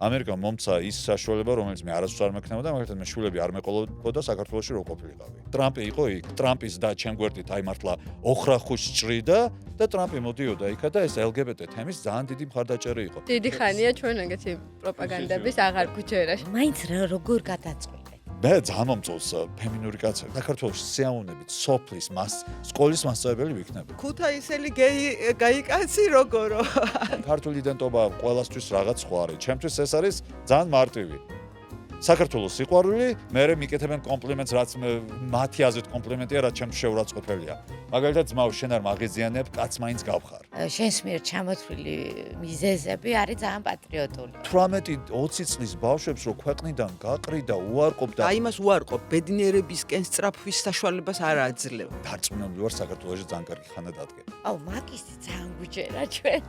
ამერიკამ მომცა ის საშუალება, რომელიც მე არასდროს არ მექნებოდა, მაგალითად მე შვილები არ მეყოლოდა საქართველოში რო ყოფილიყავი. ტრამპი იყო იქ, ტრამპის და ჩემ გვერდით აი მართლა ოხრახუშ ჭრიდა და ტრამპი მოდიოდა იქა და ეს LGBT თემის ძალიან დიდი მხარდაჭერი იყო. დიდი ხანია ჩვენ ეგეთი პროპაგანდების აღარ გვიჯერა. მაინც როგორ გადაწყვეტ? მე ძალიან მომწონს ფემინური კაცები. საქართველოში სიამოვნებით სოფლის სკოლის მასწავლებელი ვიქნები. ქუთაისელი გაიკაცი როგორო? ქართული იდენტობა ყველასთვის რაღაც სხვა არის. ჩემთვის ეს არის ძალიან მარტივი. საქართველოს სიყვარული, მე მიკეთებენ კომპლიმენტს, რაც მათი აზრით კომპლიმენტია, რაც ჩემს შეურაცხყოფელია. მაგალითად, ძმაო, შენ არ მაღიზიანებ, კაც მაინც გავხარ. შენს მიერ ჩამოთვლილი მიზეზები არის ძალიან პატრიოტული. 18-20 წლის ბავშვებს რო ქვეყნიდან გაყრიდა, უარყოფდა. აი მას უარყოფ, ბედნიერებისკენ სწრაფვის საშუალებას არ აძლევ. დარწმუნებული ვარ საქართველოში ძალიან კარგი ხანა დადგება. აუ, მაგისი ძალიან გვიჯერა ჩვენ.